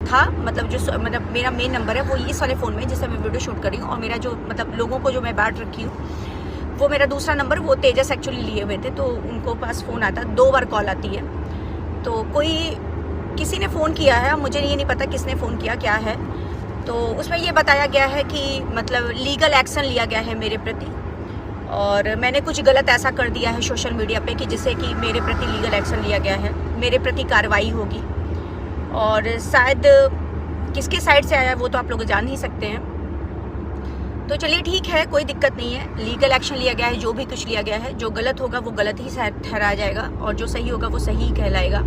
था, मतलब जो मतलब मेरा मेन नंबर है वो इस वाले फ़ोन में जिससे मैं वीडियो शूट कर रही हूँ, और मेरा जो मतलब लोगों को जो मैं बांट रखी हूँ वो मेरा दूसरा नंबर, वो तेजस एक्चुअली लिए हुए थे, तो उनको पास फ़ोन आता है, 2 बार कॉल आती है। तो किसी ने फ़ोन किया है, मुझे ये नहीं पता किसने फ़ोन किया क्या है, तो उसमें ये बताया गया है कि मतलब लीगल एक्शन लिया गया है मेरे प्रति, और मैंने कुछ गलत ऐसा कर दिया है सोशल मीडिया पे कि जिससे कि मेरे प्रति लीगल एक्शन लिया गया है, मेरे प्रति कार्रवाई होगी। और शायद किसके साइड से आया है वो तो आप लोग जान ही सकते हैं। तो चलिए ठीक है, कोई दिक्कत नहीं है, लीगल एक्शन लिया गया है, जो भी कुछ लिया गया है, जो गलत होगा वो गलत ही ठहराया जाएगा और जो सही होगा वो सही कहलाएगा।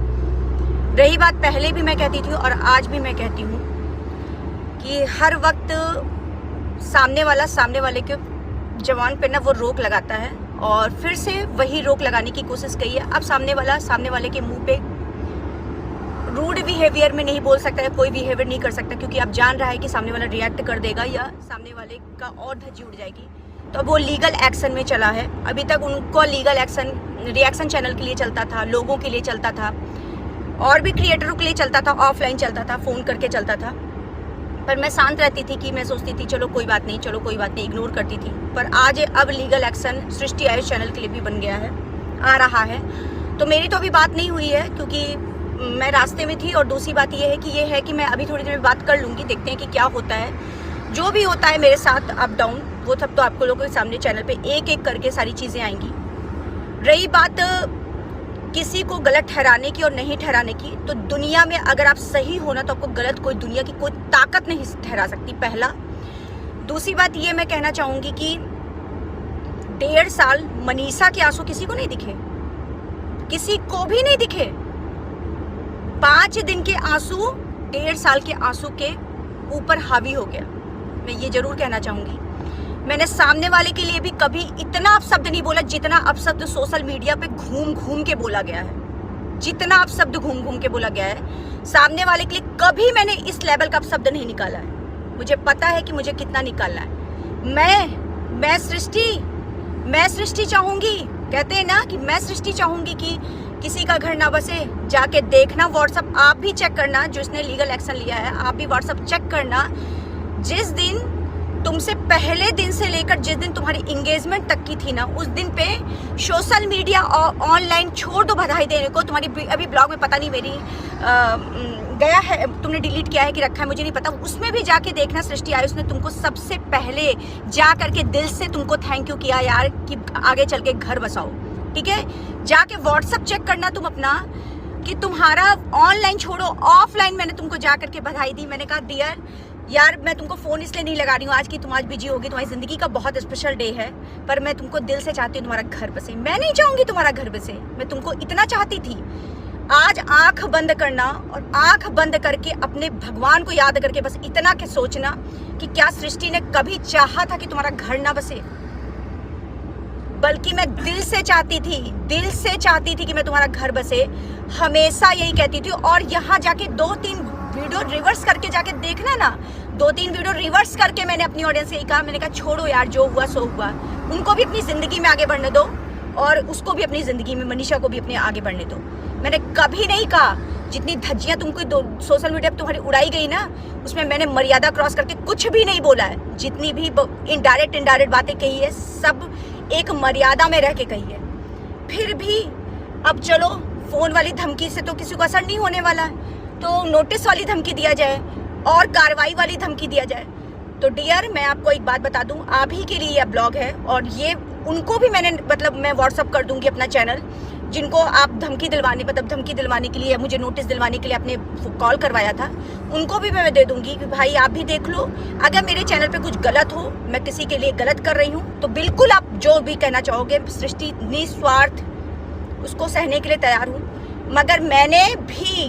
रही बात, पहले भी मैं कहती थी और आज भी मैं कहती हूँ कि हर वक्त सामने वाले के जवान पे ना वो रोक लगाता है, और फिर से वही रोक लगाने की कोशिश की है। अब सामने वाले के मुंह पे रूड बिहेवियर में नहीं बोल सकता है, कोई बिहेवियर नहीं कर सकता, क्योंकि अब जान रहा है कि सामने वाला रिएक्ट कर देगा या सामने वाले का और धज्जी उड़ जाएगी। तो अब वो लीगल एक्शन में चला है। अभी तक उनको लीगल एक्शन रिएक्शन चैनल के लिए चलता था, लोगों के लिए चलता था, और भी क्रिएटरों के लिए चलता था, ऑफलाइन चलता था, फ़ोन करके चलता था। पर मैं शांत रहती थी कि मैं सोचती थी चलो कोई बात नहीं, इग्नोर करती थी। पर आज अब लीगल एक्शन सृष्टि आयुष चैनल के लिए भी बन गया है, आ रहा है। तो मेरी तो अभी बात नहीं हुई है क्योंकि मैं रास्ते में थी, और दूसरी बात ये है कि मैं अभी थोड़ी देर में बात कर लूँगी, देखते हैं कि क्या होता है। जो भी होता है मेरे साथ अप डाउन, वो सब तो आपको लोगों के सामने चैनल पे एक एक करके सारी चीज़ें आएंगी। रही बात किसी को गलत ठहराने की और नहीं ठहराने की, तो दुनिया में अगर आप सही हो ना तो आपको गलत कोई दुनिया की कोई ताकत नहीं ठहरा सकती, पहला। दूसरी बात ये मैं कहना चाहूँगी कि 1.5 साल मनीषा के आंसू किसी को नहीं दिखे, किसी को भी नहीं दिखे। 5 दिन के आंसू 1.5 साल के आंसू के ऊपर हावी हो गया। मैं ये जरूर कहना चाहूँगी, मैंने सामने वाले के लिए भी कभी इतना अपशब्द नहीं बोला जितना अपशब्द सोशल मीडिया पे घूम घूम के बोला गया है, जितना अपशब्द घूम घूम के बोला गया है सामने वाले के लिए, कभी मैंने इस लेवल का अपशब्द नहीं निकाला है। मुझे पता है कि मुझे कितना निकालना है। मैं सृष्टि चाहूँगी, कहते हैं ना कि मैं सृष्टि चाहूँगी कि किसी का घर ना बसे। जाके देखना, व्हाट्सअप आप भी चेक करना, जिसने लीगल एक्शन लिया है आप भी व्हाट्सअप चेक करना। जिस दिन तुमसे पहले दिन से लेकर जिस दिन तुम्हारी इंगेजमेंट तक की थी ना, उस दिन पे सोशल मीडिया और ऑनलाइन छोड़ दो बधाई देने को। तुम्हारी अभी ब्लॉग में पता नहीं मेरी गया है, तुमने डिलीट किया है कि रखा है मुझे नहीं पता, उसमें भी जाके देखना सृष्टि आयुष ने तुमको सबसे पहले जा करके दिल से तुमको थैंक यू किया यार कि आगे चल के घर बसाओ। ठीक है, जाके व्हाट्सअप चेक करना तुम अपना कि तुम्हारा ऑनलाइन छोड़ो ऑफलाइन मैंने तुमको जा करके बधाई दी। मैंने कहा डियर यार मैं तुमको फ़ोन इसलिए नहीं लगा रही हूँ आज की तुम आज बिजी होगी, तुम्हारी ज़िंदगी का बहुत स्पेशल डे है, पर मैं तुमको दिल से चाहती हूँ तुम्हारा घर बसे। मैं नहीं चाहूँगी तुम्हारा घर बसे, मैं तुमको इतना चाहती थी। आज आंख बंद करना और आंख बंद करके अपने भगवान को याद करके बस इतना के सोचना कि क्या सृष्टि ने कभी चाहा था कि तुम्हारा घर ना बसे, बल्कि मैं दिल से चाहती थी कि मैं तुम्हारा घर बसे। हमेशा यही कहती थी। और यहाँ जाके 2-3 वीडियो रिवर्स करके जाके देखना ना, 2-3 वीडियो रिवर्स करके मैंने अपनी ऑडियंस से यही कहा, मैंने कहा छोड़ो यार जो हुआ सो हुआ, उनको भी अपनी ज़िंदगी में आगे बढ़ने दो और उसको भी अपनी ज़िंदगी में, मनीषा को भी अपने आगे बढ़ने दो। मैंने कभी नहीं कहा, जितनी धज्जियाँ तुमको सोशल मीडिया पर तुम्हारी उड़ाई गई ना, उसमें मैंने मर्यादा क्रॉस करके कुछ भी नहीं बोला है। जितनी भी इनडायरेक्ट बातें कही है सब एक मर्यादा में रह के कही है। फिर भी अब चलो फ़ोन वाली धमकी से तो किसी को असर नहीं होने वाला है, तो नोटिस वाली धमकी दिया जाए और कार्रवाई वाली धमकी दिया जाए। तो डियर मैं आपको एक बात बता दूं, आप ही के लिए यह ब्लॉग है, और ये उनको भी मैंने मैं व्हाट्सअप कर दूंगी अपना चैनल, जिनको आप धमकी दिलवाने के लिए, मुझे नोटिस दिलवाने के लिए आपने कॉल करवाया था, उनको भी मैं दे दूंगी कि भाई आप भी देख लो। अगर मेरे चैनल पे कुछ गलत हो, मैं किसी के लिए गलत कर रही हूँ, तो बिल्कुल आप जो भी कहना चाहोगे, सृष्टि निस्वार्थ उसको सहने के लिए तैयार हूँ। मगर मैंने भी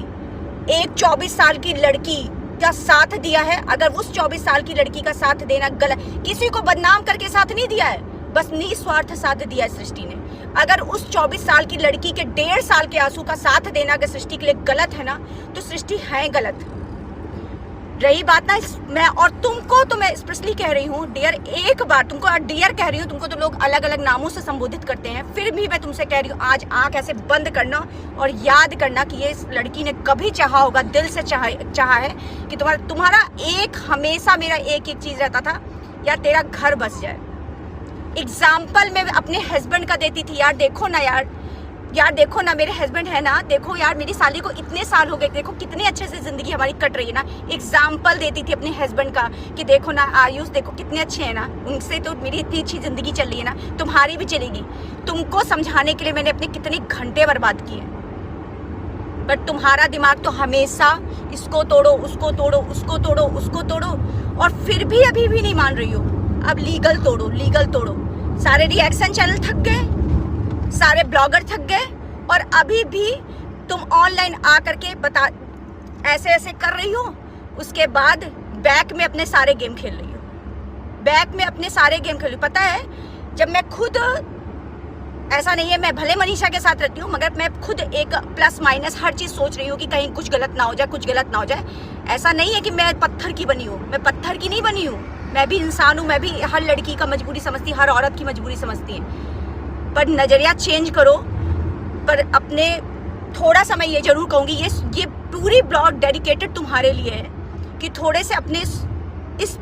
एक 24 साल की लड़की का साथ दिया है। अगर उस 24 साल की लड़की का साथ देना गलत, किसी को बदनाम करके साथ नहीं दिया है, बस निस्वार्थ साथ दिया है सृष्टि ने। अगर उस 24 साल की लड़की के 1.5 साल के आंसू का साथ देना अगर सृष्टि के लिए गलत है ना, तो सृष्टि है गलत। रही बात ना मैं और तुमको तो मैं स्पेशली कह रही हूँ डियर, एक बार तुमको डियर कह रही हूँ, तुमको तो लोग अलग अलग नामों से संबोधित करते हैं, फिर भी मैं तुमसे कह रही हूँ आज आंख ऐसे बंद करना और याद करना कि ये इस लड़की ने कभी चाहा होगा, दिल से चाहा है कि तुम्हारा एक हमेशा मेरा एक चीज रहता था यार, तेरा घर बस जाए। एग्जाम्पल मैं अपने हस्बैंड का देती थी, यार देखो ना यार देखो ना मेरे हस्बैंड है ना, देखो यार मेरी साली को इतने साल हो गए, देखो कितने अच्छे से जिंदगी हमारी कट रही है ना। एग्जाम्पल देती थी अपने हस्बैंड का कि देखो ना आयुष देखो कितने अच्छे हैं ना, उनसे तो मेरी इतनी अच्छी जिंदगी चल रही है ना, तुम्हारी भी चलेगी। तुमको समझाने के लिए मैंने अपने कितने घंटे बर्बाद किए, बट तुम्हारा दिमाग तो हमेशा इसको तोड़ो उसको तोड़ो उसको तोड़ो उसको तोड़ो, और फिर भी अभी भी नहीं मान रही हो। अब लीगल तोड़ो। सारे रिएक्शन चैनल थक गए, सारे ब्लॉगर थक गए, और अभी भी तुम ऑनलाइन आ करके बता ऐसे कर रही हो, उसके बाद बैक में अपने सारे गेम खेल रही हो। पता है जब मैं खुद, ऐसा नहीं है मैं भले मनीषा के साथ रहती हूँ, मगर मैं खुद एक प्लस माइनस हर चीज सोच रही हूँ कि कहीं कुछ गलत ना हो जाए। ऐसा नहीं है कि मैं पत्थर की बनी हूँ, मैं पत्थर की नहीं बनी हूँ, मैं भी इंसान हूँ, मैं भी हर लड़की का मजबूरी समझती, हर औरत की मजबूरी समझती है। पर नजरिया चेंज करो। पर अपने थोड़ा सा मैं ये जरूर कहूँगी, ये पूरी ब्लॉग डेडिकेटेड तुम्हारे लिए है कि थोड़े से अपने इस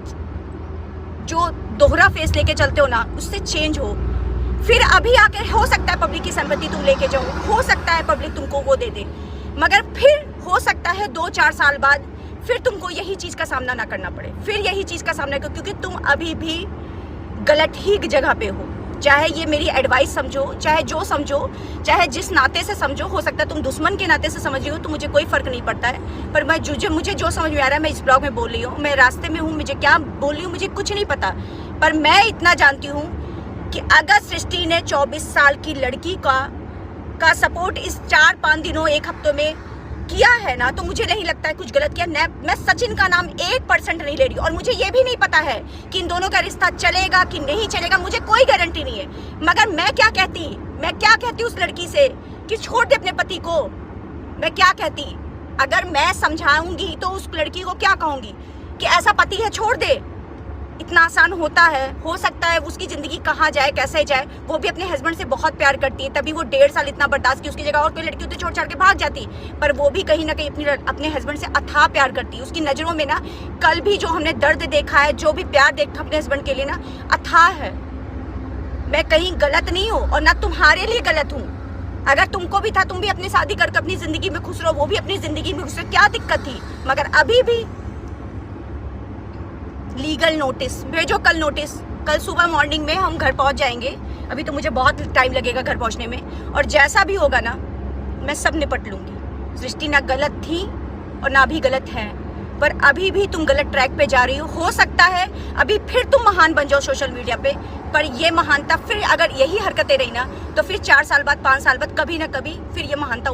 जो दोहरा फेस लेके चलते हो ना, उससे चेंज हो। फिर अभी आके हो सकता है पब्लिक की संपत्ति तुम लेके जाओ, हो सकता है पब्लिक तुमको वो दे दे, मगर फिर हो सकता है 2-4 साल बाद फिर तुमको यही चीज का सामना ना करना पड़े, क्योंकि तुम अभी भी गलत ही जगह पे हो। चाहे ये मेरी एडवाइस समझो, चाहे जो समझो, चाहे जिस नाते से समझो, हो सकता है तुम दुश्मन के नाते से समझ रही हो, तो मुझे कोई फर्क नहीं पड़ता है। पर मुझे जो समझ में आ रहा है मैं इस ब्लॉग में बोल रही हूँ, मैं रास्ते में हूँ, मुझे क्या बोल रही हूँ मुझे कुछ नहीं पता। पर मैं इतना जानती हूँ कि अगर सृष्टि ने 24 साल की लड़की का सपोर्ट इस 4-5 दिनों 1 हफ्तों में किया है ना, तो मुझे नहीं लगता है कुछ गलत किया। मैं सचिन का नाम 1% नहीं ले रही, और मुझे ये भी नहीं पता है कि इन दोनों का रिश्ता चलेगा कि नहीं चलेगा, मुझे कोई गारंटी नहीं है। मगर मैं क्या कहती उस लड़की से कि छोड़ दे अपने पति को। मैं क्या कहती, अगर मैं समझाऊंगी तो उस लड़की को क्या कहूंगी कि ऐसा पति है छोड़ दे। इतना आसान होता है? हो सकता है उसकी ज़िंदगी कहाँ जाए, कैसे जाए। वो भी अपने हस्बैंड से बहुत प्यार करती है, तभी वो 1.5 साल इतना बर्दाश्त की। उसकी जगह और कोई लड़की होती छोड़ छाड़ के भाग जाती, पर वो भी कहीं ना कहीं अपने हस्बैंड से अथाह प्यार करती है। उसकी नज़रों में ना कल भी जो हमने दर्द देखा है, जो भी प्यार देखा अपने हस्बैंड के लिए ना, अथाह है। मैं कहीं गलत नहीं हूँ और ना तुम्हारे लिए गलत हूँ। अगर तुमको भी था, तुम भी अपनी शादी करके अपनी ज़िंदगी में खुश रहो, वो भी अपनी ज़िंदगी में खुश रहो, क्या दिक्कत थी। मगर अभी भी लीगल नोटिस भेजो, कल सुबह मॉर्निंग में हम घर पहुंच जाएंगे। अभी तो मुझे बहुत टाइम लगेगा घर पहुंचने में, और जैसा भी होगा ना मैं सब निपट लूंगी। सृष्टि ना गलत थी और ना भी गलत है, पर अभी भी तुम गलत ट्रैक पे जा रही हो सकता है अभी फिर तुम महान बन जाओ सोशल मीडिया पे, पर ये महानता फिर अगर यही हरकतें रही ना, तो फिर 4 साल बाद 5 साल बाद कभी ना कभी फिर ये महानता